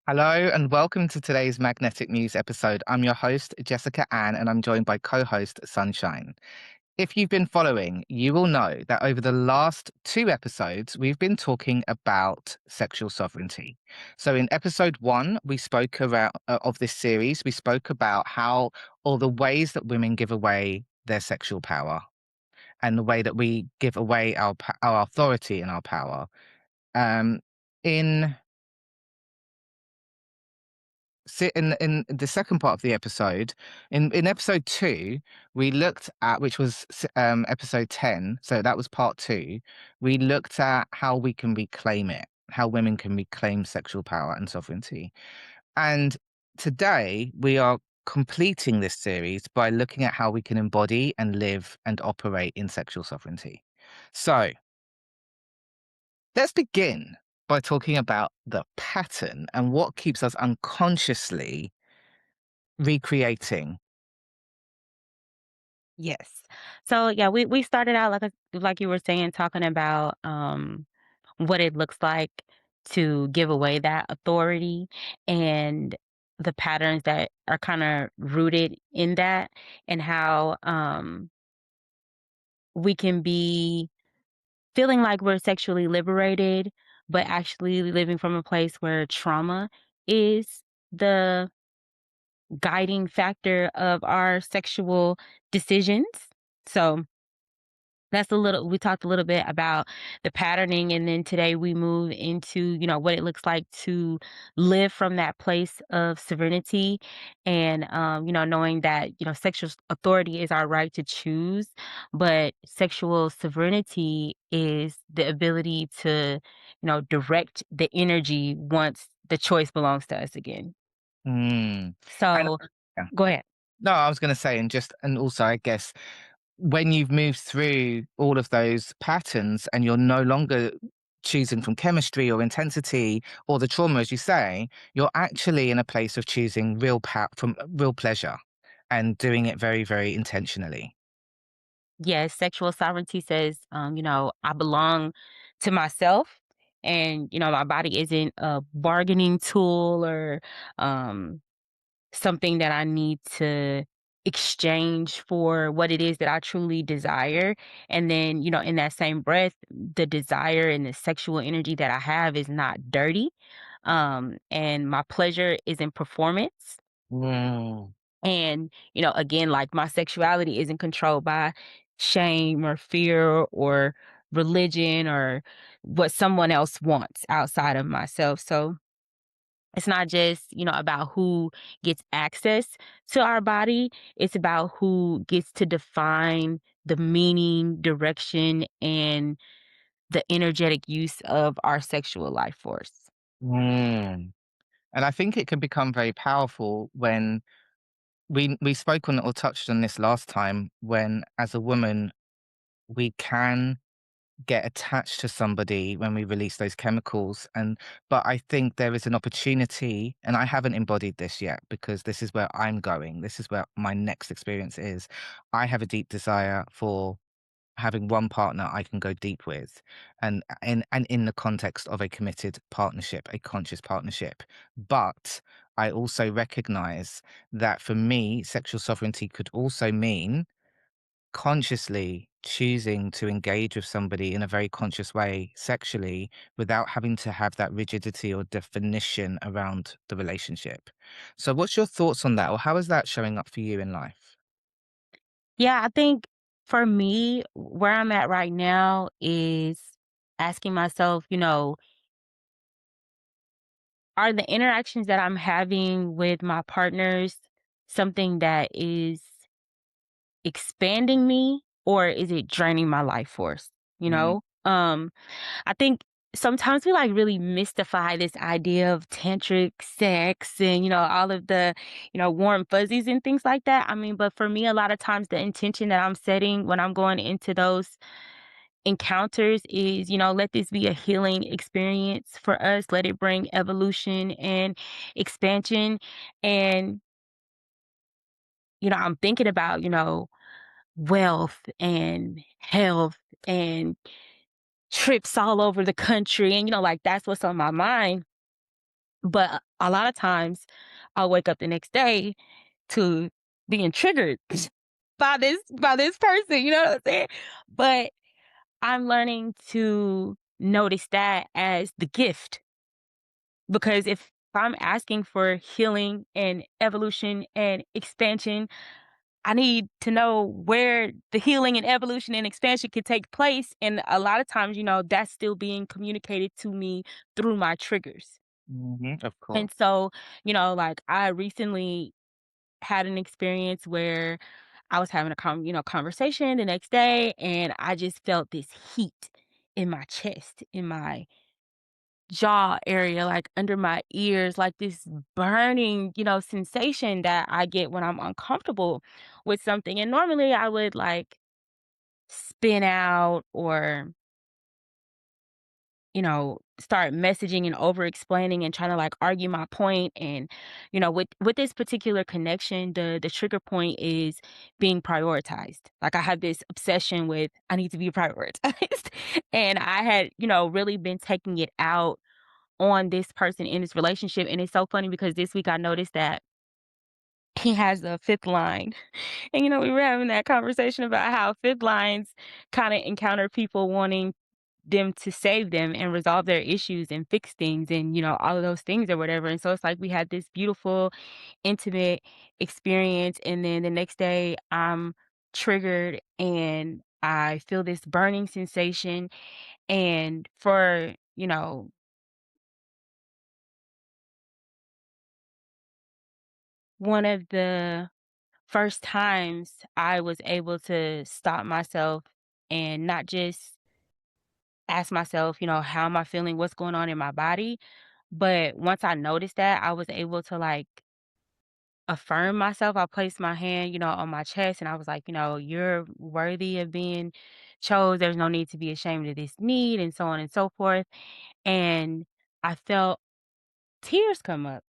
Hello and welcome to today's Magnetic Muse episode. I'm your host, Jessica Ann, and I'm joined by co host Sunshine. If you've been following, you will know that over the last two episodes, we've been talking about sexual sovereignty. So, in episode one, we spoke about of this series, we spoke about how or the ways that women give away their sexual power and the way that we give away our authority and our power. Um, in in the second part of the episode, in episode two, we looked at which was episode 10. So that was part two. We looked at how we can reclaim it, how women can reclaim sexual power and sovereignty. And today we are completing this series by looking at how we can embody and live and operate in sexual sovereignty. So let's begin by talking about the pattern and what keeps us unconsciously recreating. Yes. So yeah, we started out like you were saying, talking about what it looks like to give away that authority and the patterns that are kind of rooted in that, and how we can be feeling like we're sexually liberated, but actually living from a place where trauma is the guiding factor of our sexual decisions. So we talked a little bit about the patterning, and then today we move into, what it looks like to live from that place of serenity, and knowing that, sexual authority is our right to choose, but sexual sovereignty is the ability to, direct the energy once the choice belongs to us again. Mm. And So yeah. go ahead. No, I was gonna say, and also, I guess, when you've moved through all of those patterns and you're no longer choosing from chemistry or intensity or the trauma, as you say, you're actually in a place of choosing from real pleasure and doing it very, very intentionally. Yes, sexual sovereignty says, I belong to myself, and, my body isn't a bargaining tool or um, something that I need to exchange for what it is that I truly desire. And then, in that same breath, the desire and the sexual energy that I have is not dirty. And my pleasure is in performance. Mm. And, again, like, my sexuality isn't controlled by shame or fear or religion or what someone else wants outside of myself. So it's not just, about who gets access to our body, it's about who gets to define the meaning, direction, and the energetic use of our sexual life force. Mm. And I think it can become very powerful when we spoke on or touched on this last time, when as a woman we can get attached to somebody when we release those chemicals. But I think there is an opportunity, and I haven't embodied this yet because this is where I'm going, this is where my next experience is. I have a deep desire for having one partner I can go deep with, and in the context of a committed partnership, a conscious partnership. But I also recognize that for me sexual sovereignty could also mean consciously choosing to engage with somebody in a very conscious way sexually without having to have that rigidity or definition around the relationship. So, what's your thoughts on that, or how is that showing up for you in life? Yeah, I think for me, where I'm at right now is asking myself, are the interactions that I'm having with my partners something that is expanding me, or is it draining my life force? You Mm, know? I think sometimes we like really mystify this idea of tantric sex and, all of the, warm fuzzies and things like that. I mean, but for me, a lot of times the intention that I'm setting when I'm going into those encounters is, let this be a healing experience for us. Let it bring evolution and expansion. And, I'm thinking about, wealth and health and trips all over the country, and, like, that's what's on my mind, But a lot of times, I'll wake up the next day to being triggered by this person, you know what I'm saying? But I'm learning to notice that as the gift, because if I'm asking for healing and evolution and expansion, I need to know where the healing and evolution and expansion can take place. And a lot of times, that's still being communicated to me through my triggers. Of And course. so, like I recently had an experience where I was having a conversation the next day, and I just felt this heat in my chest, in my jaw area, like under my ears, like this burning, sensation that I get when I'm uncomfortable with something. And normally I would like spin out or, start messaging and over explaining and trying to like argue my point. And, with this particular connection, the trigger point is being prioritized. Like I have this obsession with I need to be prioritized. And I had, really been taking it out on this person in this relationship. And it's so funny because this week I noticed that he has a fifth line. And we were having that conversation about how fifth lines kind of encounter people wanting them to save them and resolve their issues and fix things and all of those things or whatever. And so it's like we had this beautiful intimate experience, and then the next day I'm triggered and I feel this burning sensation. And for one of the first times I was able to stop myself and not just ask myself, how am I feeling, what's going on in my body. But once I noticed that, I was able to like affirm myself. I placed my hand, on my chest, and I was like, you're worthy of being chose. There's no need to be ashamed of this need, and so on and so forth. And I felt tears come up.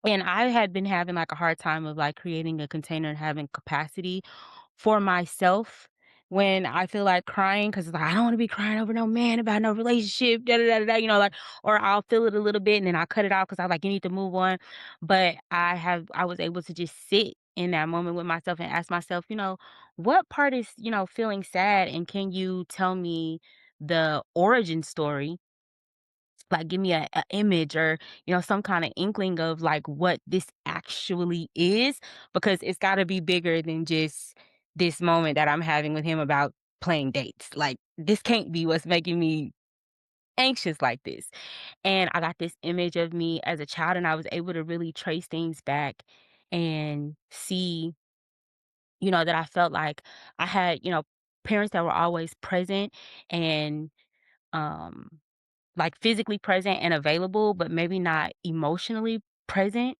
And I had been having like a hard time of like creating a container and having capacity for myself when I feel like crying, because it's like I don't want to be crying over no man about no relationship, da da da da, like, or I'll feel it a little bit and then I'll cut it off because I'm like, you need to move on. But I was able to just sit in that moment with myself and ask myself, what part is, feeling sad, and can you tell me the origin story, like give me a image or some kind of inkling of like what this actually is, because it's got to be bigger than just this moment that I'm having with him about playing dates. Like this can't be what's making me anxious like this. And I got this image of me as a child, and I was able to really trace things back and see, that I felt like I had, parents that were always present and um like physically present and available, but maybe not emotionally present.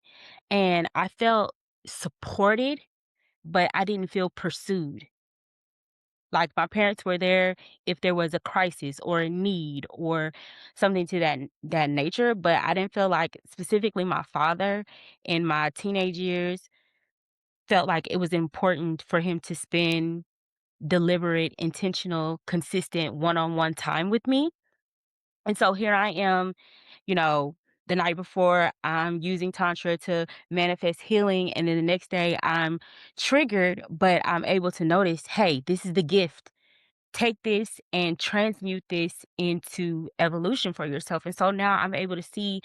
And I felt supported, but I didn't feel pursued. Like my parents were there if there was a crisis or a need or something to that nature, but I didn't feel like specifically my father in my teenage years felt like it was important for him to spend deliberate, intentional, consistent one-on-one time with me. And so here I am, you know, the night before I'm using tantra to manifest healing. And then the next day I'm triggered, but I'm able to notice, hey, this is the gift. Take this and transmute this into evolution for yourself. And so now I'm able to see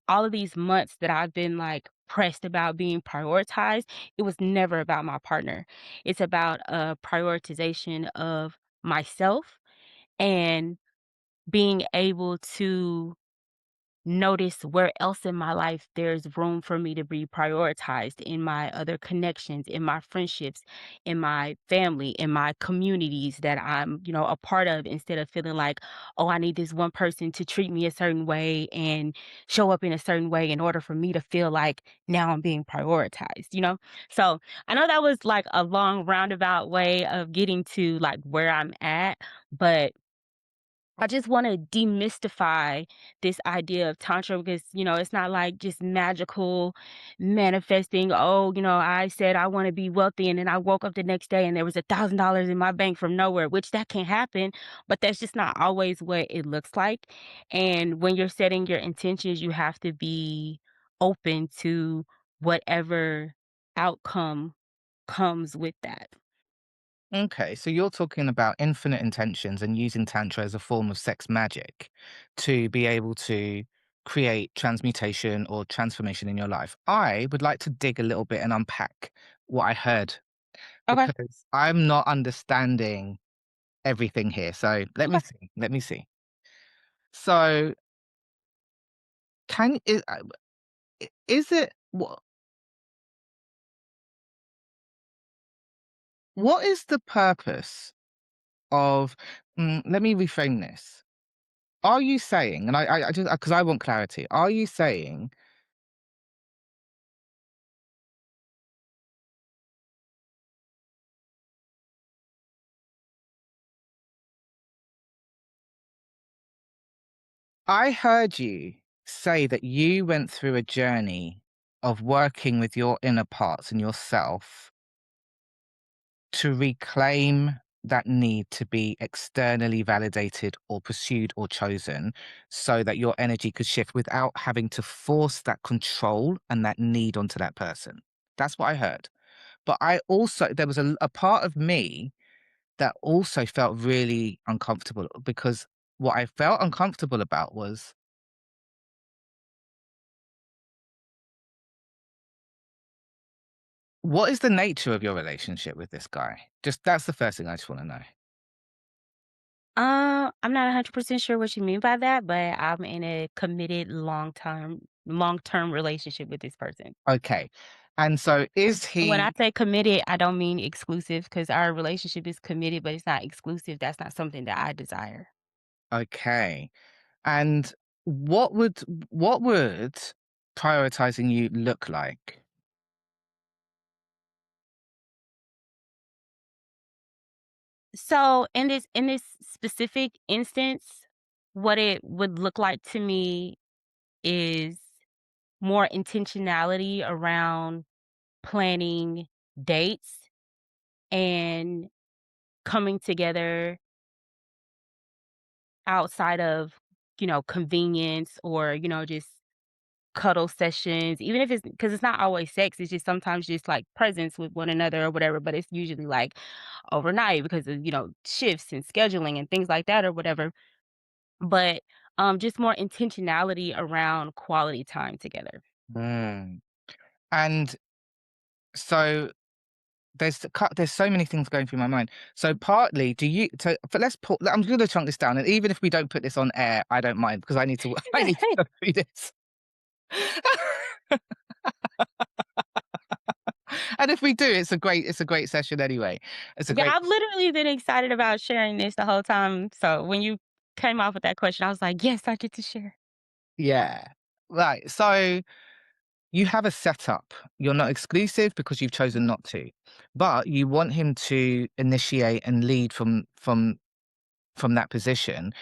all of these months that I've been like pressed about being prioritized. It was never about my partner. It's about a prioritization of myself and being able to notice where else in my life there's room for me to be prioritized in my other connections, in my friendships, in my family, in my communities that I'm, a part of, instead of feeling like, oh, I need this one person to treat me a certain way and show up in a certain way in order for me to feel like now I'm being prioritized. So I know that was like a long roundabout way of getting to like where I'm at, but I just wanna demystify this idea of tantra because, it's not like just magical manifesting, "Oh, I said I wanna be wealthy, and then I woke up the next day and there was $1,000 in my bank from nowhere," which that can happen, but that's just not always what it looks like, and when you're setting your intentions, you have to be open to whatever outcome comes with that. Okay, so you're talking about infinite intentions and using Tantra as a form of sex magic to be able to create transmutation or transformation in your life. I would like to dig a little bit and unpack what I heard Okay. because I'm not understanding everything here. So let me Okay. see. Let me see. So can is it what is the purpose of let me reframe this. Are you saying, and I just because I want clarity, are you saying I heard you say that you went through a journey of working with your inner parts and yourself to reclaim that need to be externally validated or pursued or chosen so that your energy could shift without having to force that control and that need onto that person. That's what I heard. But I also, there was a part of me that also felt really uncomfortable because what I felt uncomfortable about was what is the nature of your relationship with this guy? Just that's the first thing I just want to know. I'm not 100% sure what you mean by that, but I'm in a committed long-term relationship with this person. Okay. And so is And when I he say committed, I don't mean exclusive because our relationship is committed, but it's not exclusive. That's not something that I desire. okay? And what would prioritizing you look like? So in this specific instance, what it would look like to me is more intentionality around planning dates and coming together outside of, convenience or, just cuddle sessions, even if it's because it's not always sex, it's just sometimes just like presence with one another or whatever, but it's usually like overnight because of, shifts and scheduling and things like that or whatever. But just more intentionality around quality time together. Mm. And so there's so many things going through my mind. So partly, do you? So but let's put. I'm going to chunk this down, and even if we don't put this on air, I don't mind because I need to. I need to go through this. And if we do, it's a great session anyway. It's a Yeah, great I've literally been excited about sharing this the whole time. So when you came off with that question, I was like, yes, I get to share. yeah. Right. So you have a setup. You're not exclusive because you've chosen not to, but you want him to initiate and lead from that position.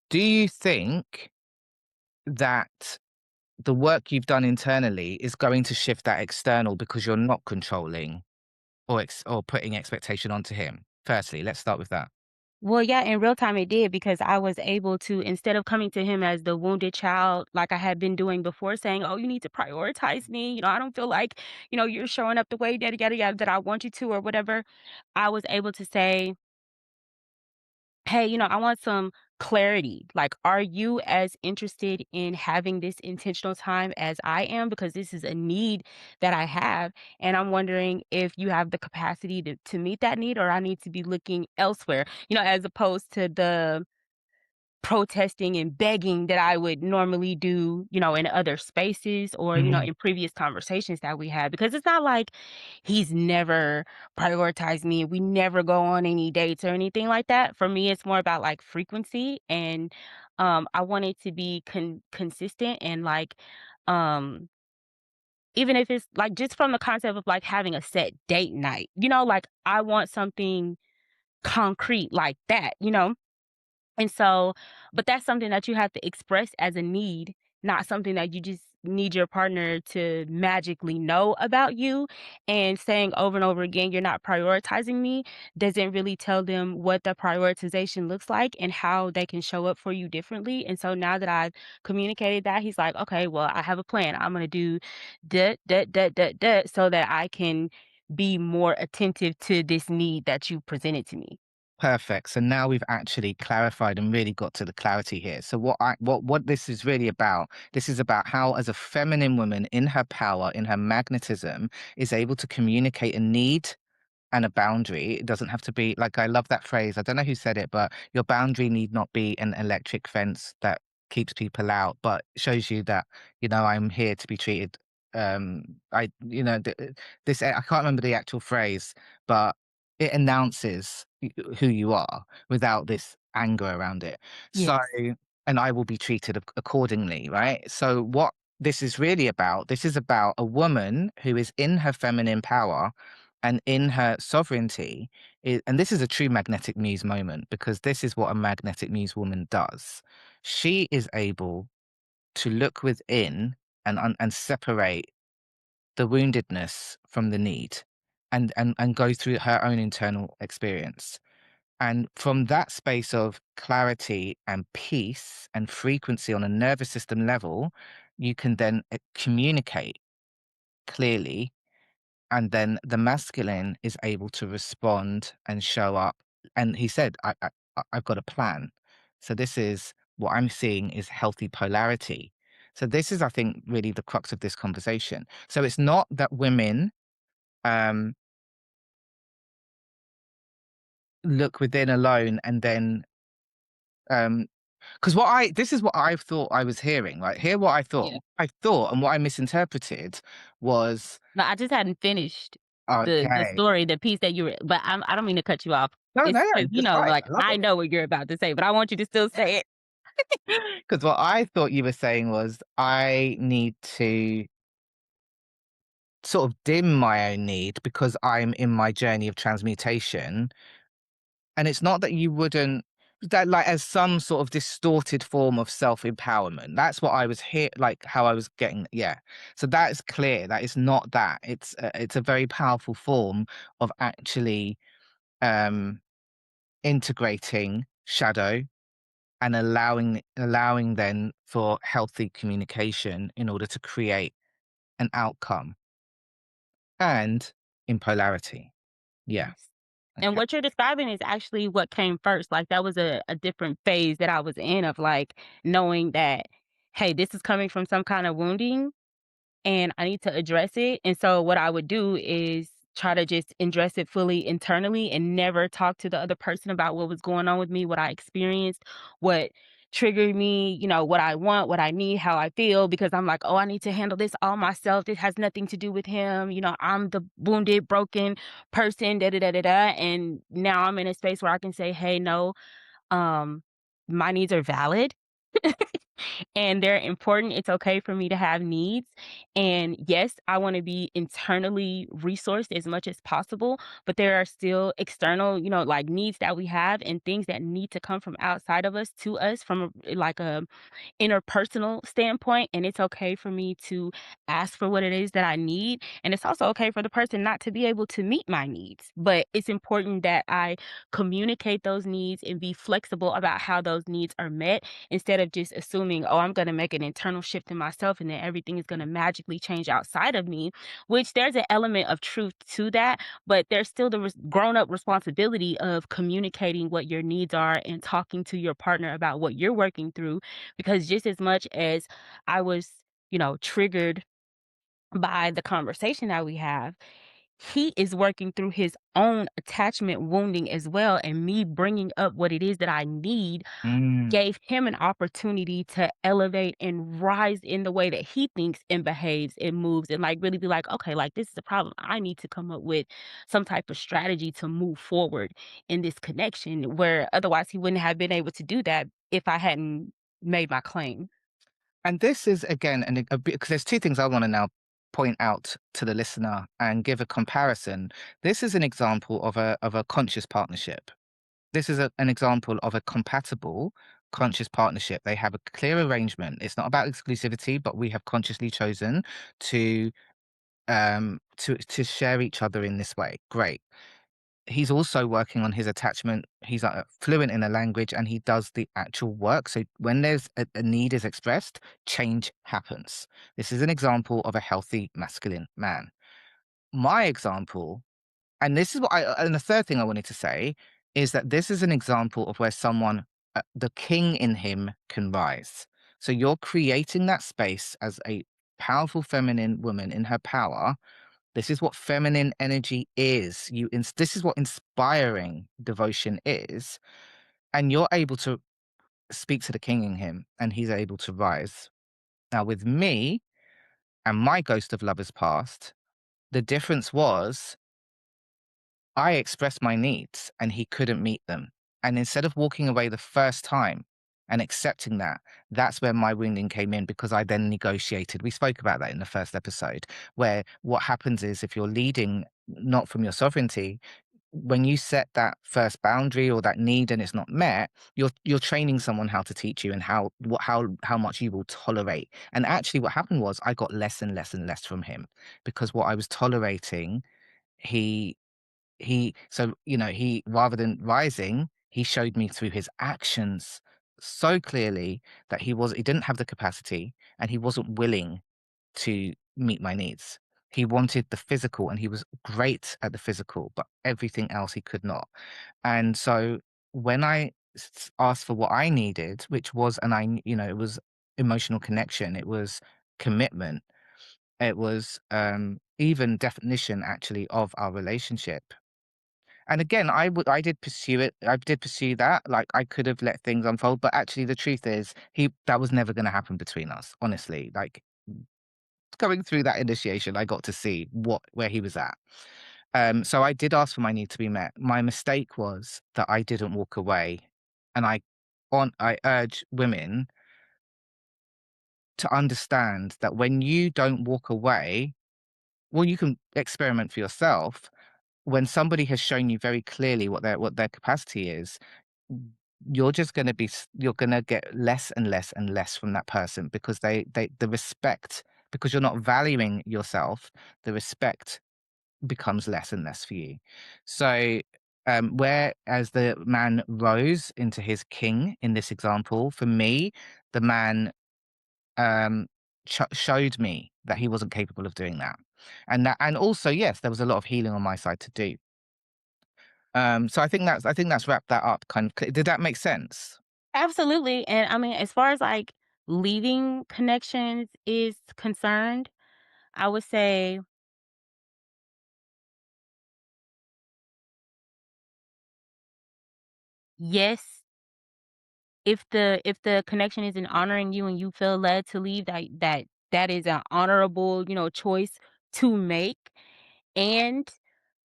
Do you think that the work you've done internally is going to shift that external because you're not controlling or putting expectation onto him? Firstly, let's start with that. Well, yeah, in real time it did because I was able to, instead of coming to him as the wounded child, like I had been doing before, saying, "Oh, you need to prioritize me. I don't feel like, you're showing up the way yada yada yada that I want you to or whatever." I was able to say, "Hey, I want some clarity. Like, are you as interested in having this intentional time as I am? Because this is a need that I have. And I'm wondering if you have the capacity to meet that need, or I need to be looking elsewhere, as opposed to the protesting and begging that I would normally do, in other spaces or, Mhm. in previous conversations that we had. Because it's not like he's never prioritized me. We never go on any dates or anything like that. For me, it's more about like frequency. And I want it to be consistent and like, um, even if it's like just from the concept of like having a set date night, like I want something concrete like that. And so but that's something that you have to express as a need, not something that you just need your partner to magically know about you. And saying over and over again, "You're not prioritizing me," doesn't really tell them what the prioritization looks like and how they can show up for you differently. And so now that I've communicated that, he's like, "Okay, well, I have a plan. I'm gonna do that so that I can be more attentive to this need that you presented to me." Perfect. So now we've actually clarified and really got to the clarity here. So what this is really about, this is about how as a feminine woman in her power, in her magnetism, is able to communicate a need and a boundary. It doesn't have to be like, I love that phrase. I don't know who said it, but your boundary need not be an electric fence that keeps people out, but shows you that, I'm here to be treated. This, I can't remember the actual phrase, but it announces who you are without this anger around it. So, Yes. and I will be treated accordingly, right? So, what this is really about, this is about a woman who is in her feminine power and in her sovereignty, and this is a true magnetic muse moment because this is what a magnetic muse woman does. She is able to look within and separate the woundedness from the need, and go through her own internal experience. And from that space of clarity and peace and frequency on a nervous system level, you can then communicate clearly, and then the masculine is able to respond and show up. And he said, I've got a plan. So this is what I'm seeing is healthy polarity. So this is, I think, really the crux of this conversation. So it's not that women um, look within alone and then, because this is what I thought I was hearing, right? Hear what I thought. Yeah. I thought, and what I misinterpreted was, No, I just hadn't finished the okay. story, the piece that you were but I don't mean to cut you off. No, no, It's no, 'cause, it's fine. like, I love I it. know what you're about to say, but I want you to still say it. Because what I thought you were saying was, I need to sort of dim my own need because I'm in my journey of transmutation. And it's not that you wouldn't, that like as some sort of distorted form of self-empowerment. That's what I was here, like how I was getting. Yeah. So that is clear. That is not that. It's a very powerful form of actually um integrating shadow and allowing then for healthy communication in order to create an outcome and in polarity. Yeah. Yes. And Okay. what you're describing is actually what came first, like, that was a different phase that I was in of, like, knowing that, "Hey, this is coming from some kind of wounding, and I need to address it." And so what I would do is try to just address it fully internally and never talk to the other person about what was going on with me, what I experienced, what triggered me, what I want, what I need, how I feel, because I'm like, "Oh, I need to handle this all myself. This has nothing to do with him. I'm the wounded, broken person, da da da da da." And now I'm in a space where I can say, "Hey, no, um, my needs are valid." And they're important. It's okay for me to have needs. And yes, I want to be internally resourced as much as possible, but there are still external, like needs that we have and things that need to come from outside of us to us from like a interpersonal standpoint. And it's okay for me to ask for what it is that I need. And it's also okay for the person not to be able to meet my needs. But it's important that I communicate those needs and be flexible about how those needs are met instead of just assuming, oh, I'm going to make an internal shift in myself and then everything is going to magically change outside of me, which there's an element of truth to that. But there's still the grown up responsibility of communicating what your needs are and talking to your partner about what you're working through, because just as much as I was, triggered by the conversation that we have, he is working through his own attachment wounding as well. And me bringing up what it is that I need Mm. gave him an opportunity to elevate and rise in the way that he thinks and behaves and moves and like really be like, okay, like this is a problem. I need to come up with some type of strategy to move forward in this connection where otherwise he wouldn't have been able to do that if I hadn't made my claim. And this is again, and because there's two things I want to now point out to the listener and give a comparison. This is an example of a conscious partnership. This is an example of a compatible conscious partnership. They have a clear arrangement. It's not about exclusivity, but we have consciously chosen to to share each other in this way. Great. He's also working on his attachment. He's fluent in a language and he does the actual work. So when there's a need is expressed, change happens. This is an example of a healthy masculine man. My example, and this is what and the third thing I wanted to say is that this is an example of where someone, the king in him can rise. So you're creating that space as a powerful feminine woman in her power. This is what feminine energy is. This is what inspiring devotion is, and you're able to speak to the king in him, and he's able to rise. Now, with me and my ghost of lovers past, the difference was I expressed my needs and he couldn't meet them. And instead of walking away the first time and accepting that, that's where my wounding came in because I then negotiated. We spoke about that in the first episode, where what happens is if you're leading not from your sovereignty, when you set that first boundary or that need and it's not met, you're training someone how to teach you and how much you will tolerate. And actually what happened was I got less and less and less from him because what I was tolerating, he he rather than rising, he showed me through his actions so clearly that he didn't have the capacity and he wasn't willing to meet my needs. He wanted the physical and he was great at the physical, but everything else he could not. And so when I asked for what I needed, which was, it was emotional connection, it was commitment, it was even definition actually of our relationship. And again, I did pursue it. I did pursue that. Like I could have let things unfold, but actually the truth is that was never gonna happen between us, honestly. Like going through that initiation, I got to see where he was at. So I did ask for my need to be met. My mistake was that I didn't walk away. And I urge women to understand that when you don't walk away, well, you can experiment for yourself. When somebody has shown you very clearly what their capacity is, you're gonna get less and less and less from that person because the respect, because you're not valuing yourself, the respect becomes less and less for you. So, whereas the man rose into his king in this example, for me, the man um, showed me that he wasn't capable of doing that, and also yes, there was a lot of healing on my side to do. So I think that's wrapped that up. Did that make sense? Absolutely, and I mean, as far as, like, leaving connections is concerned, I would say, yes, if the connection isn't honoring you and you feel led to leave, that is an honorable, choice to make, and,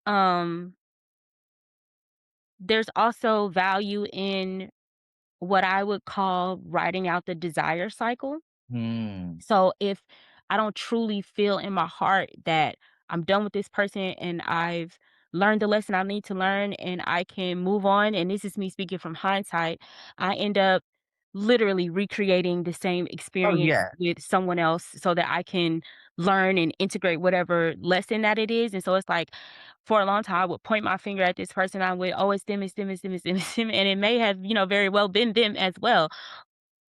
um, there's also value in what I would call writing out the desire cycle. Hmm. So if I don't truly feel in my heart that I'm done with this person and I've learned the lesson I need to learn and I can move on, and this is me speaking from hindsight, I end up literally recreating the same Oh experience yeah. with someone else so that I can learn and integrate whatever lesson that it is. And so it's like for a long time I would point my finger at this person. I would, oh, it's them, it's them, it's them, it's them, it's them. And it may have, very well been them as well.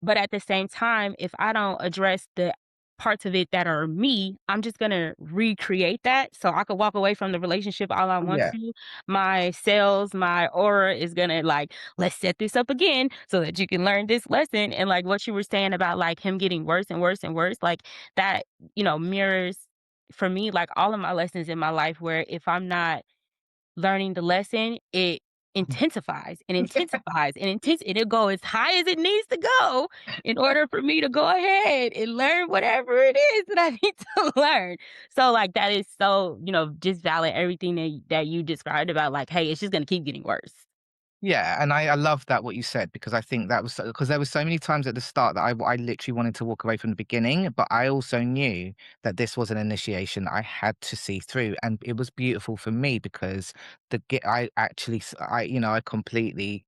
But at the same time, if I don't address the parts of it that are me, I'm just gonna recreate that so I could walk away from the relationship all I Oh want yeah. to. My cells, my aura is gonna like, let's set this up again so that you can learn this lesson. And like what you were saying about like him getting worse and worse and worse, like that, mirrors for me like all of my lessons in my life where if I'm not learning the lesson, it intensifies and intensifies and and it'll go as high as it needs to go in order for me to go ahead and learn whatever it is that I need to learn. So like that is so, just valid everything that you described about like, hey, it's just gonna keep getting worse. Yeah, and I love that what you said because I think that was because there were so many times at the start that I literally wanted to walk away from the beginning, but I also knew that this was an initiation that I had to see through, and it was beautiful for me because I actually I completely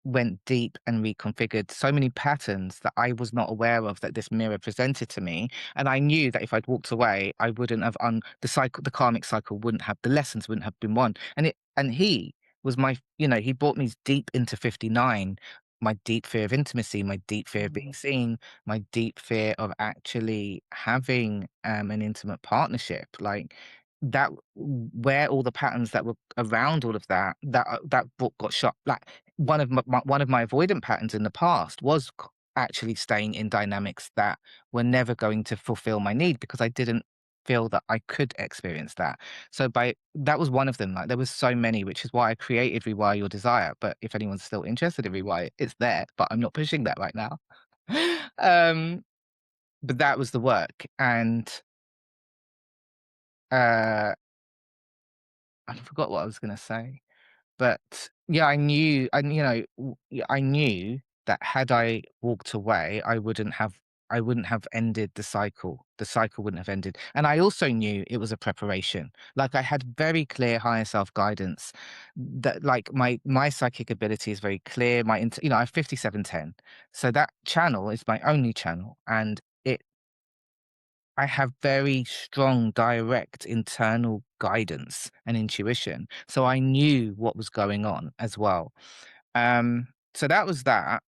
went deep and reconfigured so many patterns that I was not aware of that this mirror presented to me. And I knew that if I'd walked away, I wouldn't have the cycle, the karmic cycle wouldn't have, the lessons wouldn't have been won. And he was he brought me deep into 59, my deep fear of intimacy, my deep fear of being Mhm. seen, my deep fear of actually having an intimate partnership. Like that, where all the patterns that were around all of that, that book got shot. Like one of my avoidant patterns in the past was actually staying in dynamics that were never going to fulfill my need because I didn't feel that I could experience that. So by that was one of them. Like there was so many, which is why I created Rewire Your Desire. But if anyone's still interested in Rewire, it's there. But I'm not pushing that right now. um, but that was the work, and uh, I forgot what I was going to say. But yeah, I knew that had I walked away, I wouldn't have ended the cycle. The cycle wouldn't have ended. And I also knew it was a preparation. Like I had very clear higher self guidance that like my psychic ability is very clear. I have 5710. So that channel is my only channel and I have very strong direct internal guidance and intuition. So I knew what was going on as well. So that was that.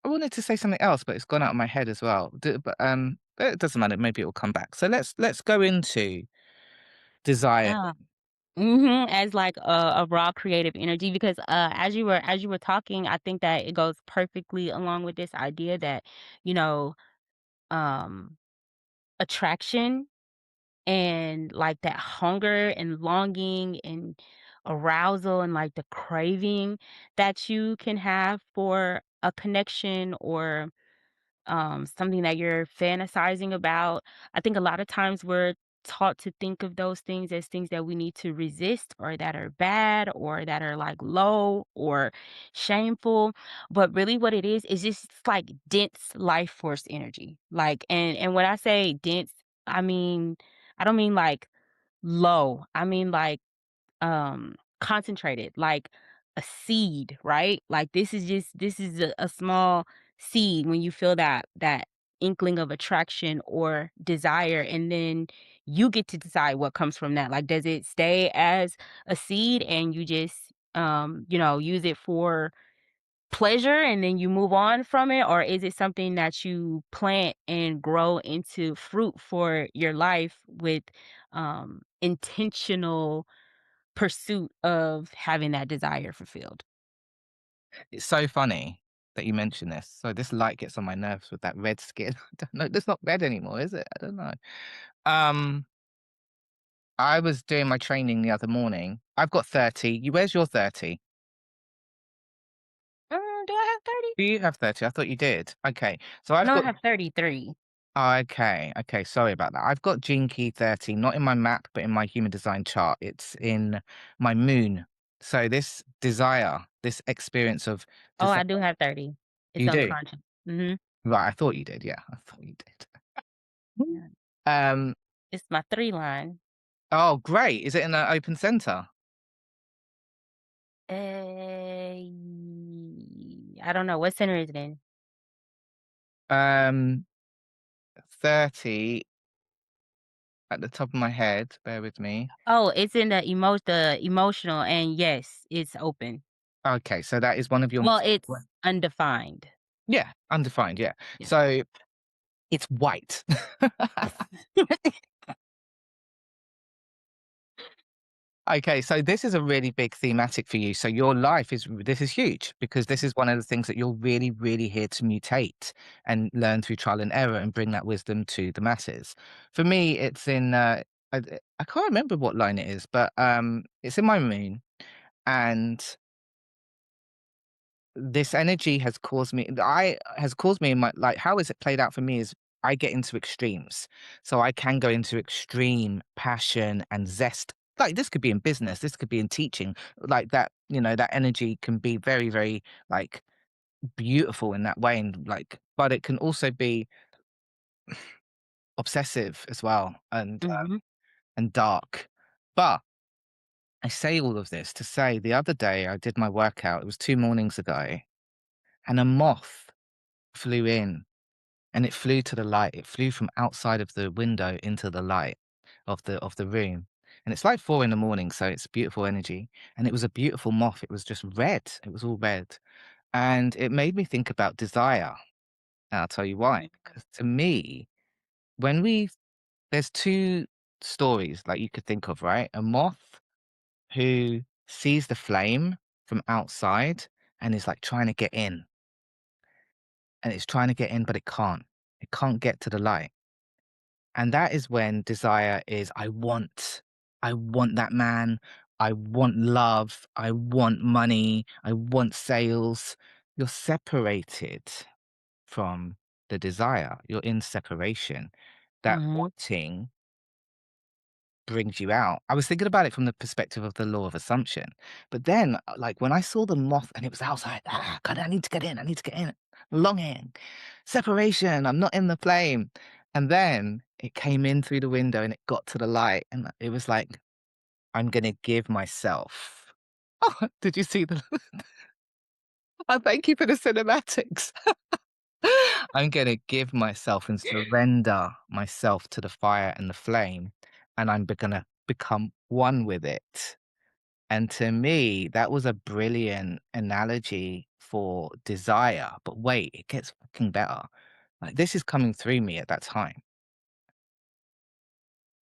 I wanted to say something else, but it's gone out of my head as well. But it doesn't matter. Maybe it will come back. So let's go into desire. Yeah. As like a raw creative energy because as you were talking, I think that it goes perfectly along with this idea that, you know, um attraction and like that hunger and longing and arousal and like the craving that you can have for a connection or something that you're fantasizing about. I think a lot of times we're taught to think of those things as things that we need to resist or that are bad or that are like low or shameful. But really what it is just like dense life force energy. Like and when I say dense, I mean I don't mean like low. I mean like concentrated, like a seed, right? Like this is a small seed when you feel that inkling of attraction or desire, and then you get to decide what comes from that. Like does it stay as a seed and you just use it for pleasure and then you move on from it, or is it something that you plant and grow into fruit for your life with intentional pursuit of having that desire fulfilled? It's so funny that you mention this. So this light gets on my nerves with that red skin. I don't know. It's not red anymore, is it? I don't know. Um, I was doing my training the other morning. I've got 30. Where's your 30? Do I have 30? Do you have 30? I thought you did. Okay. So I've No, I got have 33. okay. Okay, sorry about that. I've got Gene Key 30, not in my map, but in my human design chart. It's in my moon. So this desire, this experience of Oh, desire. I do have 30. It's You do? unconscious. Mhm. Right, I thought you did. Yeah, I thought you did. Mm. Yeah. Um, It's my 3 line. oh great. Is it in an open center? I don't know. What center is it in? Um 30 at the top of my head. Bear with me. Oh, it's in the emotional, and yes, it's open. Okay, so that is one of your Well, it's undefined. yeah, undefined, yeah. Yeah. So it's white. Okay, so this is a really big thematic for you. So your life is this is huge because this is one of the things that you're really, really here to mutate and learn through trial and error and bring that wisdom to the masses. For me, it's in I can't remember what line it is, but it's in my moon, and this energy has caused me in my like how is it played out for me is I get into extremes. So I can go into extreme passion and zest like, this could be in business, this could be in teaching, like, that, that energy can be very, very, like, beautiful in that way, and, like, but it can also be obsessive as well, Mhm. and dark. But I say all of this to say the other day I did my workout, it was 2 mornings ago, and a moth flew in, and it flew to the light. It flew from outside of the window into the light of the room. And it's like 4 in the morning, so it's beautiful energy. And it was a beautiful moth. It was just red. It was all red. And it made me think about desire. And I'll tell you why. Mhm. Because to me, when we there's two stories like you could think of, right? A moth who sees the flame from outside and is like trying to get in. And it's trying to get in, but it can't. It can't get to the light. And that is when desire is, I want that man. I want love. I want money. I want sales. You're separated from the desire. You're in separation. That Mhm. wanting brings you out. I was thinking about it from the perspective of the law of assumption. But then, like when I saw the moth and it was outside, God, I need to get in. I need to get in. Longing, separation. I'm not in the flame. And then it came in through the window and it got to the light. And it was like, I'm going to give myself. Oh, did you see the? Oh, thank you for the cinematics. I'm going to give myself and surrender myself to the fire and the flame. And I'm going to become one with it. And to me, that was a brilliant analogy for desire. But wait, it gets fucking better. Like this is coming through me at that time.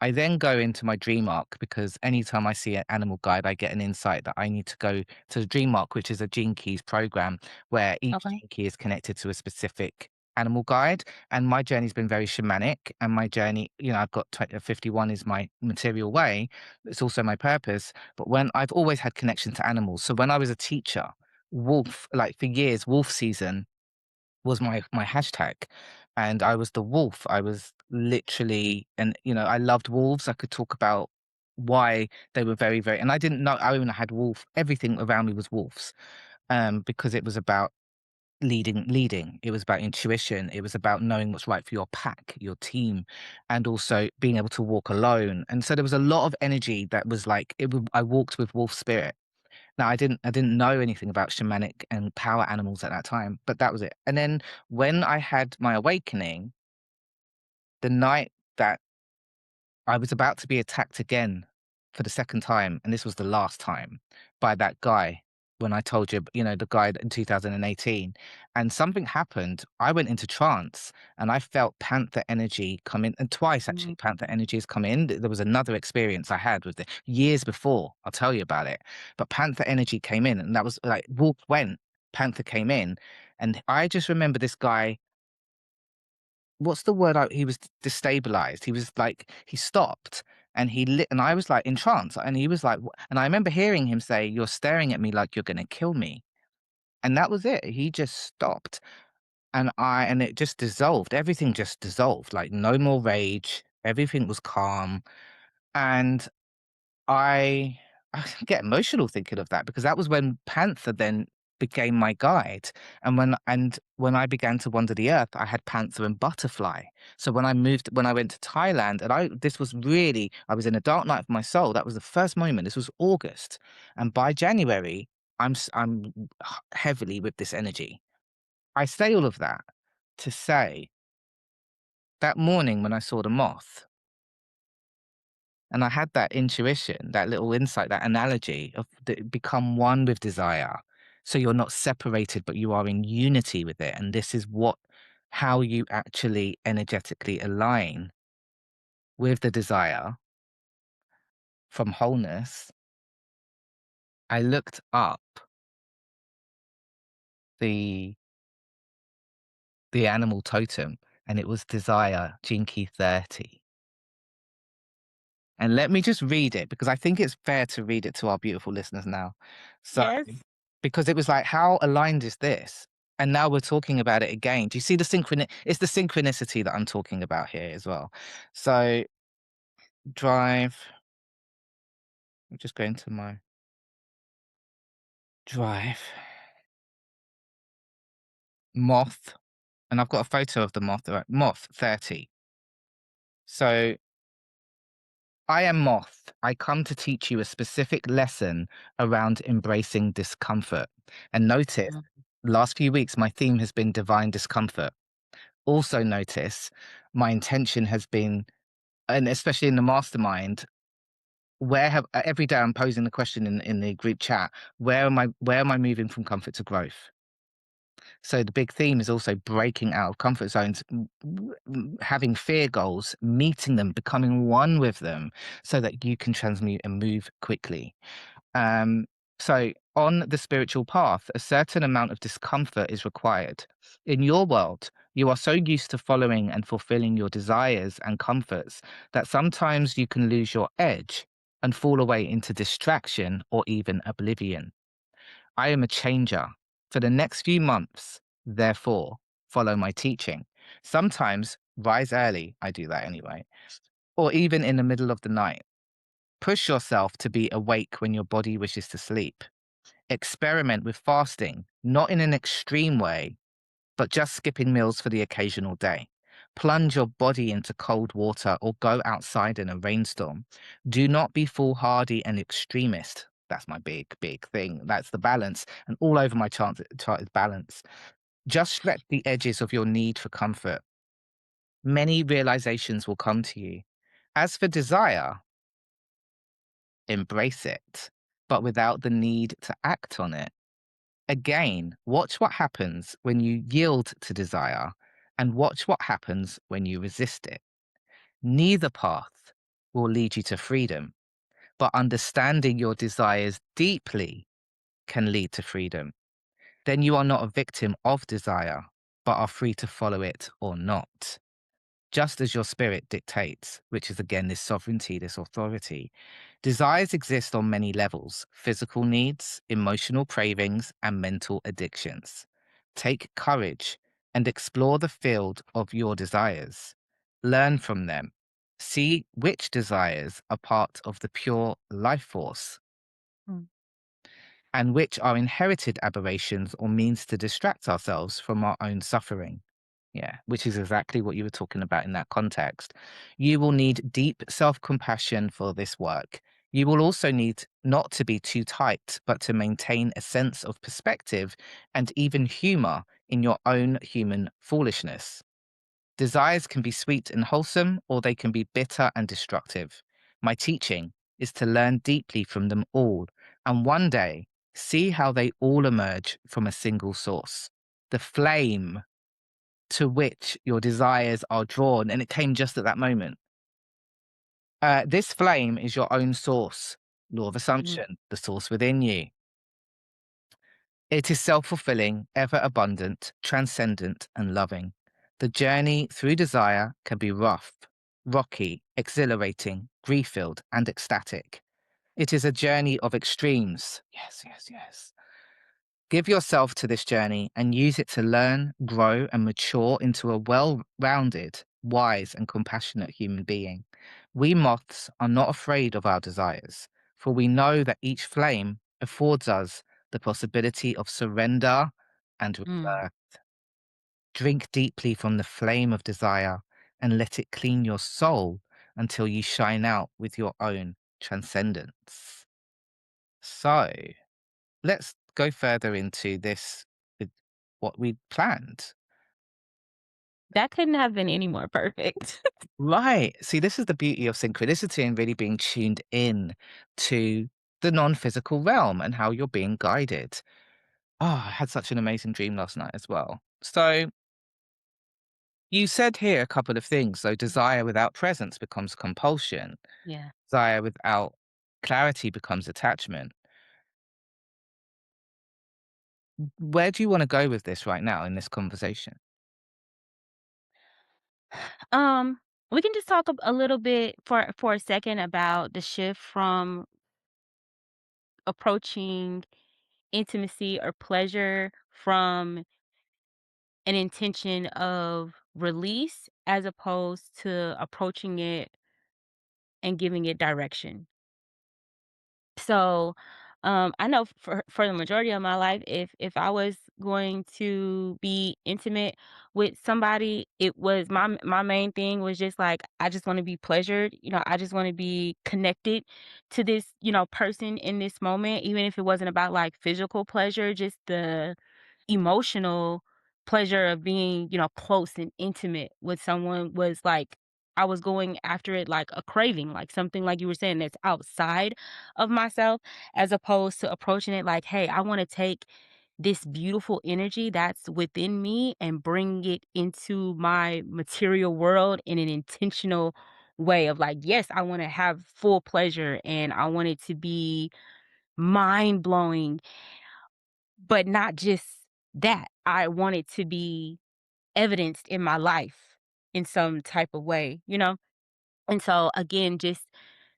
I then go into my dream arc because anytime I see an animal guide, I get an insight that I need to go to the dream arc, which is a gene keys program where each Okay. gene key is connected to a specific animal guide. And my journey's been very shamanic. And my journey, I've got 51 is my material way. It's also my purpose. But when I've always had connection to animals. So when I was a teacher, wolf, like for years, wolf season was my hashtag, and I was the wolf. I was literally and, I loved wolves. I could talk about why they were very, very and I didn't know I even had wolf everything around me was wolves, because it was about leading. It was about intuition. It was about knowing what's right for your pack, your team, and also being able to walk alone. And so there was a lot of energy that was like I walked with wolf spirit. Now I didn't know anything about shamanic and power animals at that time, but that was it. And then when I had my awakening, the night that I was about to be attacked again for the second time, and this was the last time, by that guy when I told you, the guy in 2018. And something happened. I went into trance and I felt panther energy come in, and twice actually, Mhm. panther energy has come in. There was another experience I had with it years before. I'll tell you about it. But panther energy came in, and that was like wolf went, panther came in. And I just remember this guy what's the word he was destabilized. He was like he stopped and he lit and I was like in trance and he was like and I remember hearing him say, "You're staring at me like you're gonna kill me." And that was it. He just stopped and it just dissolved. Everything just dissolved. Like no more rage. Everything was calm. And I I get emotional thinking of that because that was when Panther then became my guide. And when I began to wander the earth, I had Panther and Butterfly. So when I went to Thailand, and this was really, I was in a dark night of my soul. That was the first moment. This was August, and by January, I'm heavily with this energy. I say all of that to say that morning when I saw the moth, and I had that intuition, that little insight, that analogy of become one with desire. So you're not separated, but you are in unity with it. And this is how you actually energetically align with the desire from wholeness. I looked up the the animal totem and it was desire, Jinky 30. And let me just read it because I think it's fair to read it to our beautiful listeners now. So, Yes. because it was like, how aligned is this? And now we're talking about it again. Do you see the It's the synchronicity that I'm talking about here as well. So, drive. I'm just going to my drive. Moth, and I've got a photo of the moth, moth 30. So I am Moth. I come to teach you a specific lesson around embracing discomfort. And notice, Mm, last few weeks, my theme has been divine discomfort. Also, notice my intention has been, and especially in the mastermind, every day I'm posing the question in the group chat, where am I moving from comfort to growth? So the big theme is also breaking out of comfort zones, having fear goals, meeting them, becoming one with them, so that you can transmute and move quickly. Um, so on the spiritual path, a certain amount of discomfort is required. In your world, you are so used to following and fulfilling your desires and comforts that sometimes you can lose your edge and fall away into distraction or even oblivion. I am a changer. For the next few months, therefore, follow my teaching. Sometimes rise early, I do that anyway, or even in the middle of the night. Push yourself to be awake when your body wishes to sleep. Experiment with fasting, not in an extreme way, but just skipping meals for the occasional day. Plunge your body into cold water or go outside in a rainstorm. Do not be foolhardy and extremist. That's my big, big thing. That's the balance. And all over my chart is balance. Just stretch the edges of your need for comfort. Many realizations will come to you. As for desire, embrace it, but without the need to act on it. Again, watch what happens when you yield to desire and watch what happens when you resist it. Neither path will lead you to freedom, but understanding your desires deeply can lead to freedom. Then you are not a victim of desire, but are free to follow it or not, just as your spirit dictates, which is again this sovereignty, this authority. Desires exist on many levels: physical needs, emotional cravings, and mental addictions. Take courage and explore the field of your desires. Learn from them. See which desires are part of the pure life force mm. and which are inherited aberrations or means to distract ourselves from our own suffering. Yeah, which is exactly what you were talking about in that context. You will need deep self compassion for this work. You will also need not to be too tight, but to maintain a sense of perspective and even humor in your own human foolishness. Desires can be sweet and wholesome, or they can be bitter and destructive. My teaching is to learn deeply from them all, and one day see how they all emerge from a single source. The flame to which your desires are drawn. And it came just at that moment. This flame is your own source, law of Mhm, assumption, the source within you. It is self fulfilling, ever abundant, transcendent, and loving. The journey through desire can be rough, rocky, exhilarating, grief filled, and ecstatic. It is a journey of extremes. Yes, yes, yes. Give yourself to this journey and use it to learn, grow, and mature into a well rounded, wise, and compassionate human being. We moths are not afraid of our desires, for we know that each flame affords us the possibility of surrender and mm. rebirth. Drink deeply from the flame of desire and let it clean your soul until you shine out with your own transcendence. So, let's go further into this with what we planned. That couldn't have been any more perfect. Right. See, this is the beauty of synchronicity and really being tuned in to the non-physical realm and how you're being guided. Oh, I had such an amazing dream last night as well. So you said here a couple of things. So desire without presence becomes compulsion. Yeah. Desire without clarity becomes attachment. Where do you want to go with this right now in this conversation? Um, we can just talk a little bit for a second about the shift from approaching intimacy or pleasure from an intention of release as opposed to approaching it and giving it direction. So, I know for the majority of my life, if I was going to be intimate with somebody, it was my main thing was just like I just want to be pleasured. I just want to be connected to this, person in this moment, even if it wasn't about like physical pleasure, just the emotional pleasure of being, close and intimate with someone was like I was going after it like a craving, like something like you were saying that's outside of myself, as opposed to approaching it like, hey, I want to take this beautiful energy that's within me and bring it into my material world in an intentional way of like, yes, I want to have full pleasure and I want it to be mind blowing, but not just that. I want it to be evidenced in my life in some type of way. And so again, just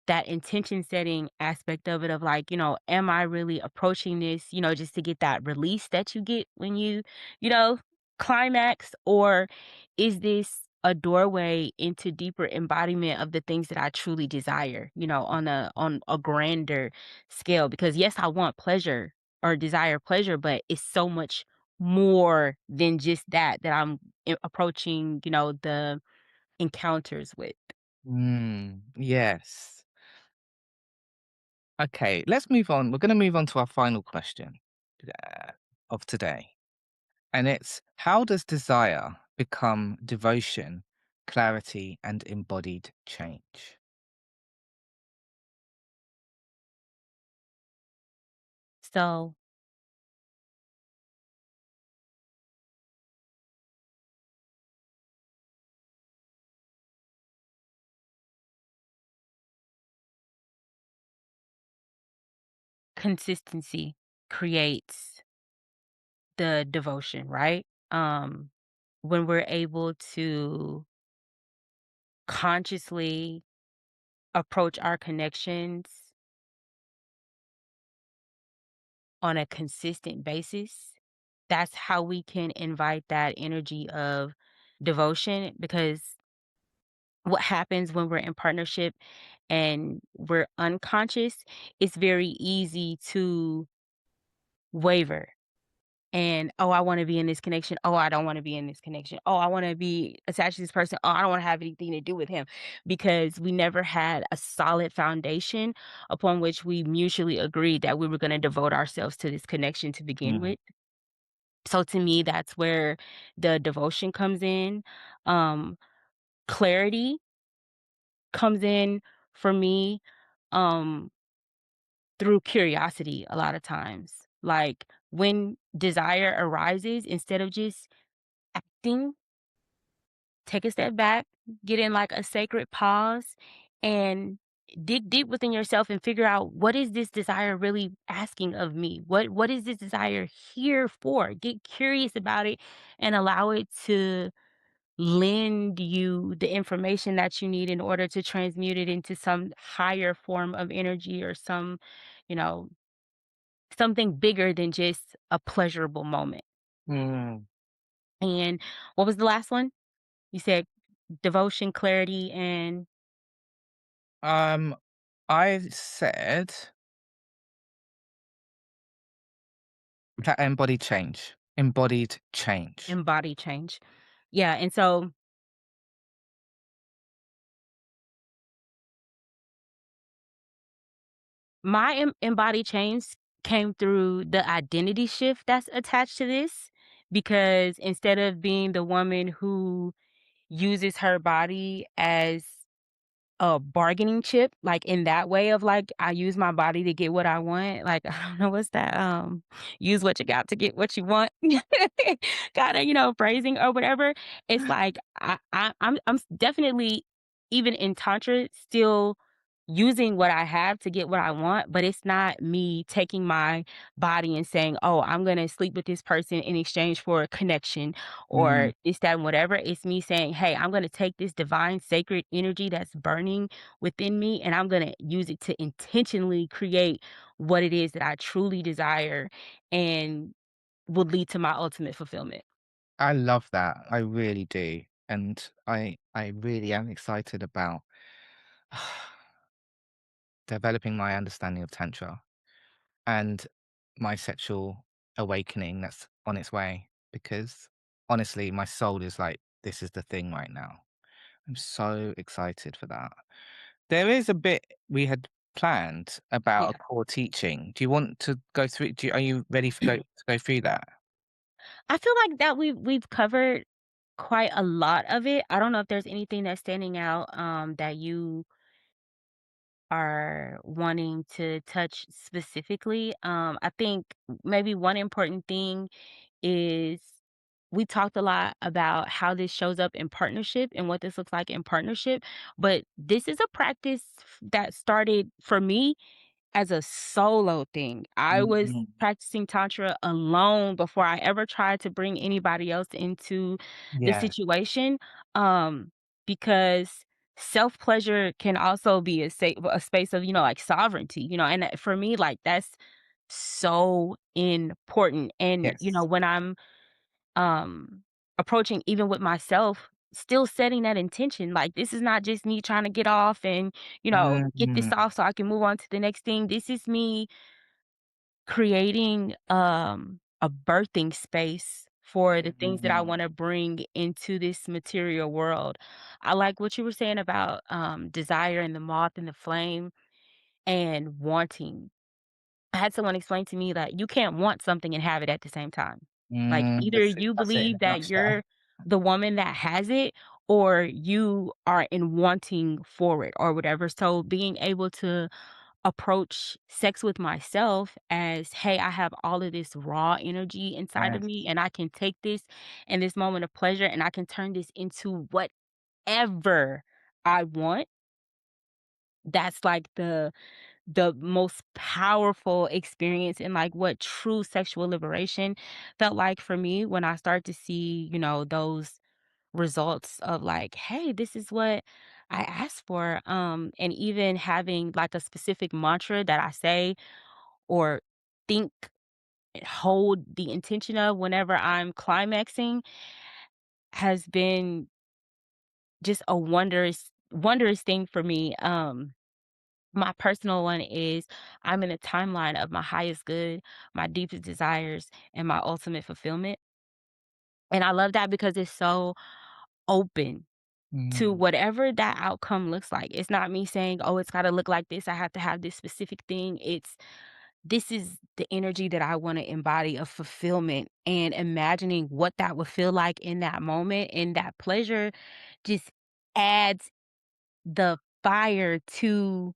that intention setting aspect of it of like, am I really approaching this, just to get that release that you get when you know, climax, or is this a doorway into deeper embodiment of the things that I truly desire, on a grander scale? Because yes, I want pleasure or desire pleasure, but it's so much more than just that I'm approaching, the encounters with. Yes. Okay, let's move on. We're going to move on to our final question uh, of today. And it's, how does desire become devotion, clarity, and embodied change? So consistency creates the devotion, right? When we're able to consciously approach our connections on a consistent basis, that's how we can invite that energy of devotion. Because what happens when we're in partnership and we're unconscious, it's very easy to waver. And, "Oh, I wanna be in this connection. Oh, I don't wanna be in this connection. Oh, I wanna be attached to this person. Oh, I don't wanna have anything to do with him," because we never had a solid foundation upon which we mutually agreed that we were gonna devote ourselves to this connection to begin Mm. with. So to me, that's where the devotion comes in. Um, Clarity comes in for me, um, through curiosity a lot of times. Like, when desire arises, instead of just acting, take a step back, get in like a sacred pause, and dig deep within yourself and figure out, what is this desire really asking of me? What is this desire here for? Get curious about it and allow it to lend you the information that you need in order to transmute it into some higher form of energy, or you know, something bigger than just a pleasurable moment. Mm. And what was the last one? You said devotion, clarity, and Um, I said that embodied change. Embodied change. embodied change. Yeah, and so my embodied change came through the identity shift that's attached to this, because instead of being the woman who uses her body as a bargaining chip, like, in that way of, like, I use my body to get what I want, like, I don't know, what's that, use what you got to get what you want, kinda, phrasing or whatever. It's like, I'm definitely, even in tantra, still using what I have to get what I want, but it's not me taking my body and saying, "Oh, I'm gonna sleep with this person in exchange for a connection," Mm. or this, that, and whatever. It's me saying, "Hey, I'm gonna take this divine sacred energy that's burning within me, and I'm gonna use it to intentionally create what it is that I truly desire and will lead to my ultimate fulfillment." I love that. I really do. And I really am excited about developing my understanding of tantra and my sexual awakening that's on its way, because honestly, my soul is like, this is the thing right now. I'm so excited for that. There is a bit we had planned about a Yeah. core teaching. Do you want to go through? Are you ready for to go through that? I feel like that we've covered quite a lot of it. I don't know if there's anything that's standing out, that you are wanting to touch specifically. I think maybe one important thing is we talked a lot about how this shows up in partnership and what this looks like in partnership, but this is a practice that started for me as a solo thing. I was Mhm. practicing tantra alone before I ever tried to bring anybody else into the Yeah. situation, because self-pleasure can also be a space of, like, sovereignty, and that for me, like, that's so important, and, Yes. when I'm approaching even with myself, still setting that intention, like, this is not just me trying to get off and, get this Mhm. off so I can move on to the next thing. This is me creating, a birthing space for the things that I Mhm. wanna bring into this material world. I like what you were saying about, desire and the moth and the flame and wanting. I had someone explain to me that you can't want something and have it at the same time. Like, either you That's it in believe a that nutshell. you're the woman that has it, or you are in wanting for it or whatever. So being able to approach sex with myself as, hey, I have all of this raw energy inside of me, Yes. and I can take this and this moment of pleasure and I can turn this into whatever I want. That's like the most powerful experience and like what true sexual liberation felt like for me when I start to see, those results of like, hey, this is what I asked for. And even having like a specific mantra that I say or think, hold the intention of whenever I'm climaxing has been just a wondrous thing for me. My personal one is I'm in a timeline of my highest good, my deepest desires, and my ultimate fulfillment. And I love that because it's so open to Mm. whatever that outcome looks like. It's not me saying, oh, it's got to look like this. I have to have this specific thing. This is the energy that I want to embody of fulfillment and imagining what that would feel like in that moment. And that pleasure just adds the fire to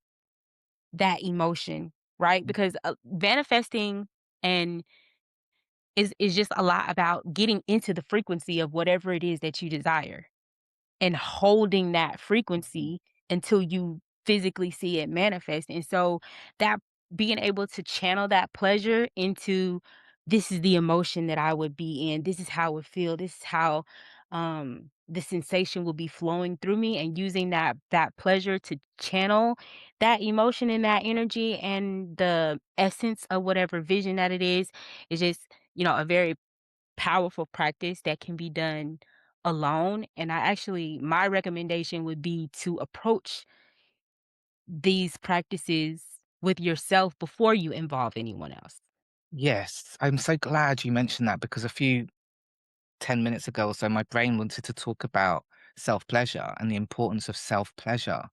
that emotion, right? Because, manifesting and is just a lot about getting into the frequency of whatever it is that you desire and holding that frequency until you physically see it manifest. And so that being able to channel that pleasure into this is the emotion that I would be in, this is how I would feel, this is how the sensation will be flowing through me and using that pleasure to channel that emotion and that energy and the essence of whatever vision that it is just, a very powerful practice that can be done alone, and my recommendation would be to approach these practices with yourself before you involve anyone else. Yes. I'm so glad you mentioned that, because a few 10 minutes ago or so, my brain wanted to talk about self pleasure and the importance of self pleasure.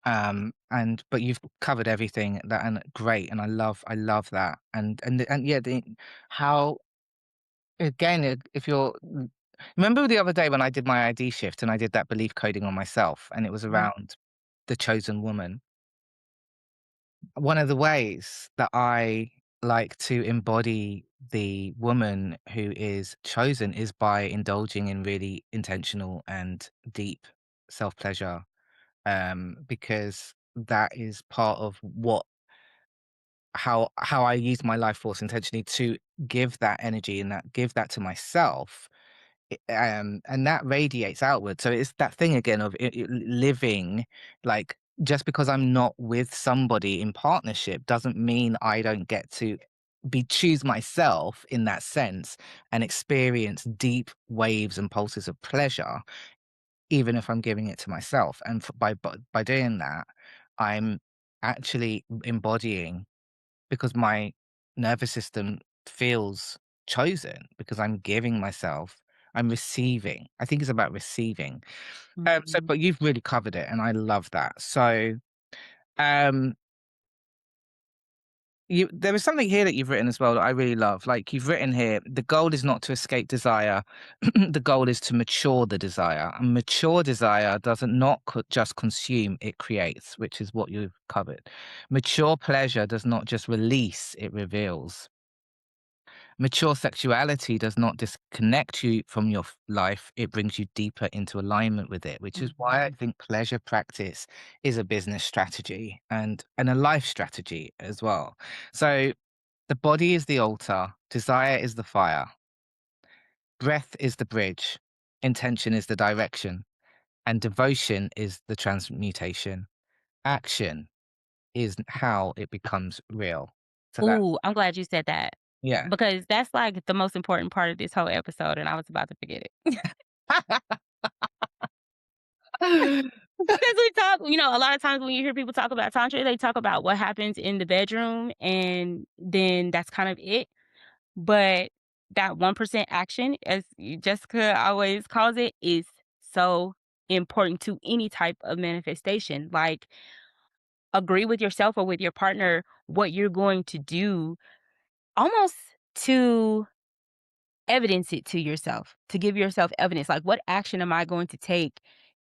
But you've covered everything that, and great. And I love that. And yeah, how, again, if you're, remember the other day when I did my ID shift and I did that belief coding on myself and it was Mhm. around the chosen woman. One of the ways that I like to embody the woman who is chosen is by indulging in really intentional and deep self pleasure, because that is part of what how I use my life force intentionally to give that energy and that give that to myself, and that radiates outward. So it's that thing again of living, like, just because I'm not with somebody in partnership doesn't mean I don't get to choose myself in that sense and experience deep waves and pulses of pleasure, even if I'm giving it to myself. And by doing that, actually embodying because my nervous system feels chosen because I'm giving myself, I'm receiving. I think it's about receiving. Mhm. But you've really covered it, and I love that. So, um, there is something here that you've written as well that I really love. Like you've written here, the goal is not to escape desire. The goal is to mature the desire. And mature desire doesn't not just consume, it creates, which is what you've covered. Mature pleasure does not just release, it reveals. Mature sexuality does not disconnect you from your life, it brings you deeper into alignment with it, which is why I Mhm. think pleasure practice is a business strategy and a life strategy as well. So the body is the altar, desire is the fire, breath is the bridge, intention is the direction, and devotion is the transmutation. Action is how it becomes real. So that, Ooh, I'm glad you said that yeah. because that's, like, the most important part of this whole episode, and I was about to forget it. Because we talk a lot of times when you hear people talk about tantra, they talk about what happens in the bedroom, and then that's kind of it. But that 1% action, as Jessica always calls it, is so important to any type of manifestation. Like, agree with yourself or with your partner what you're going to do almost to evidence it to yourself, to give yourself evidence. Like, what action am I going to take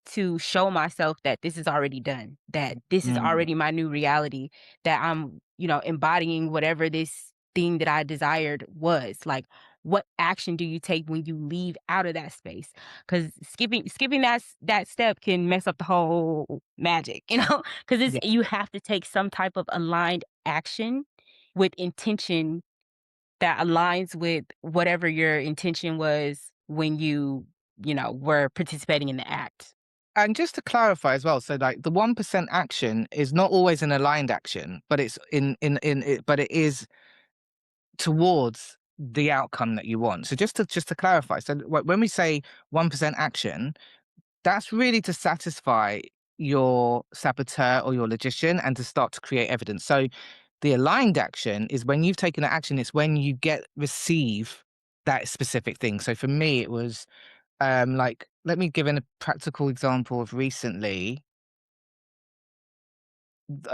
to show myself that this is already done, that this is Mm. already my new reality, that I'm, embodying whatever this thing that I desired was? Like, what action do you take when you leave out of that space? Because skipping that step can mess up the whole magic, because it's Yeah. you have to take some type of aligned action with intention that aligns with whatever your intention was when were participating in the act. And just to clarify as well, so like the 1% action is not always an aligned action, but it's in it, but it is towards the outcome that you want. So just to clarify, so when we say 1% action, that's really to satisfy your saboteur or your logician and to start to create evidence. So the aligned action is when you've taken the action, it's when you receive that specific thing. So for me, it was like, let me give a practical example of recently.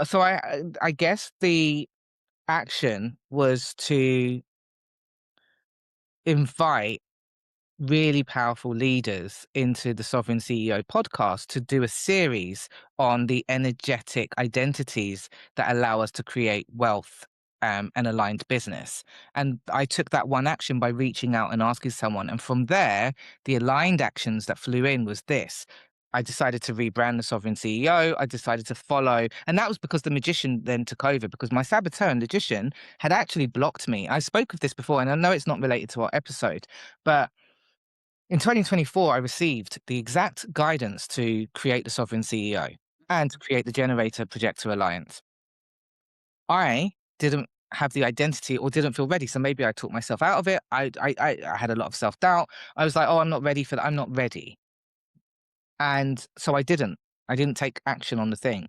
So I guess the action was to invite really powerful leaders into the Sovereign CEO podcast to do a series on the energetic identities that allow us to create wealth and aligned business. And I took that one action by reaching out and asking someone. And from there, the aligned actions that flew in was this. I decided to rebrand the Sovereign CEO. I decided to follow. And that was because the magician then took over because my saboteur and logician had actually blocked me. I spoke of this before, and I know it's not related to our episode, but in 2024, I received the exact guidance to create the Sovereign CEO and to create the Generator Projector Alliance. I didn't have the identity or didn't feel ready. So maybe I talked myself out of it. I had a lot of self doubt. I was like, oh, I'm not ready for that. I'm not ready. And so I didn't. I didn't take action on the thing.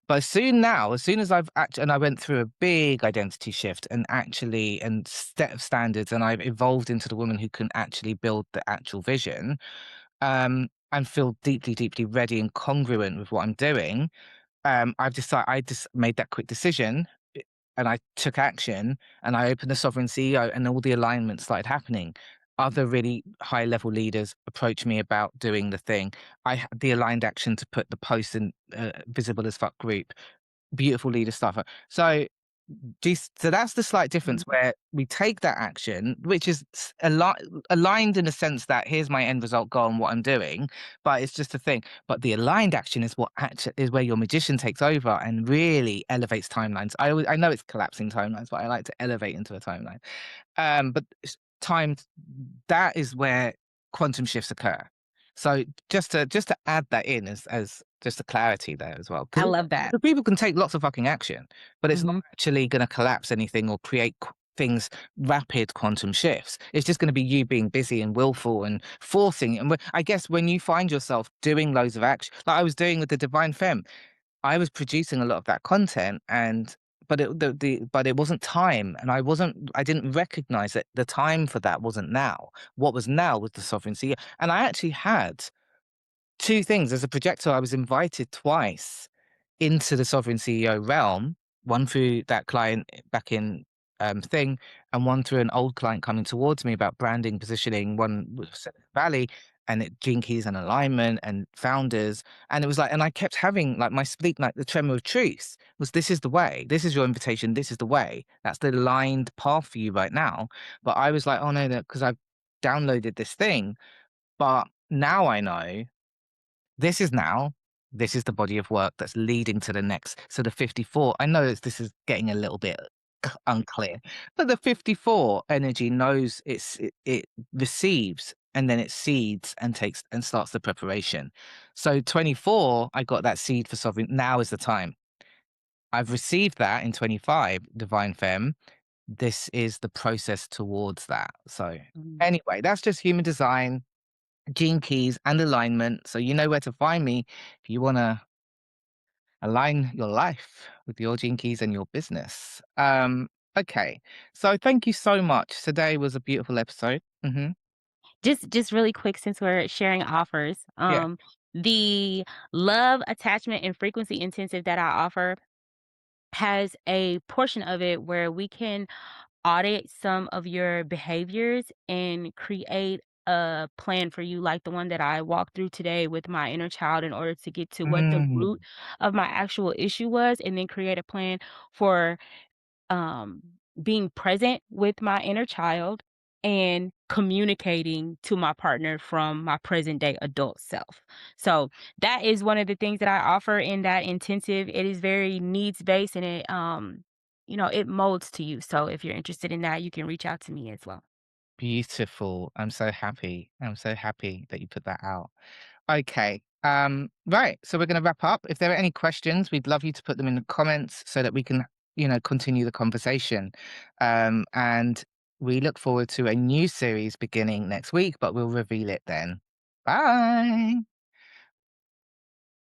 But as soon as and I went through a big identity shift and set of standards, and I've evolved into the woman who can actually build the actual vision, and feel deeply, deeply ready and congruent with what I'm doing, I just made that quick decision and I took action and I opened the Sovereign CEO and all the alignments started happening. Other really high level leaders approached me about doing the thing. I had the aligned action to put the post in visible as fuck group. Beautiful leader stuff. So that's the slight difference Mhm. where we take that action, which is aligned in a sense that here's my end result goal and what I'm doing, but it's just a thing. But the aligned action is what actually is where your magician takes over and really elevates timelines. I know it's collapsing timelines, but I like to elevate into a timeline. But time that is where quantum shifts occur. So just to add that in as just a clarity there as well, I because love that. people can take lots of fucking action, but it's not Mhm. actually going to collapse anything or create things rapid quantum shifts. It's just going to be you being busy and willful and forcing. And I guess when you find yourself doing loads of action, like I was doing with the Divine Femme, I was producing a lot of that content, and but it wasn't time, and I didn't recognize that the time for that wasn't now. What was now was the sovereignty, and I actually had 2 things. As a projector, I was invited twice into the sovereign CEO realm, one through that client back in, thing, and one through an old client coming towards me about branding, positioning, one with Silicon Valley, and Gene Keys and alignment and founders, and it was like, and I kept having, like, my speak, like, the tremor of truth was, "This is the way. This is your invitation. This is the way. That's the aligned path for you right now." But I was like, "Oh, no, no," 'cause I've downloaded this thing, but now I know this is now. This is the body of work that's leading to the next. So the 54, I know this is getting a little bit unclear, but the 54 energy knows it receives and then it seeds and takes and starts the preparation. So 24, I got that seed for sovereign. Now is the time. I've received that in 25, divine femme. This is the process towards that. So Mm. anyway, that's just human design, gene keys, and alignment. So you know where to find me if you want to align your life with your gene keys and your business. Okay. So thank you so much. Today was a beautiful episode. Just really quick since we're sharing offers, Yeah. the love, attachment, and frequency intensive that I offer has a portion of it where we can audit some of your behaviors and create a plan for you, like the one that I walked through today with my inner child in order to get to what the root Mm, of my actual issue was, and then create a plan for um, being present with my inner child and communicating to my partner from my present day adult self. So that is one of the things that I offer in that intensive. It is very needs based and it molds to you. So if you're interested in that, you can reach out to me as well. beautiful. I'm so happy. I'm so happy that you put that out. Okay. Right. So we're going to wrap up. If there are any questions, we'd love you to put them in the comments so that we can, continue the conversation. And we look forward to a new series beginning next week, but we'll reveal it then. Bye.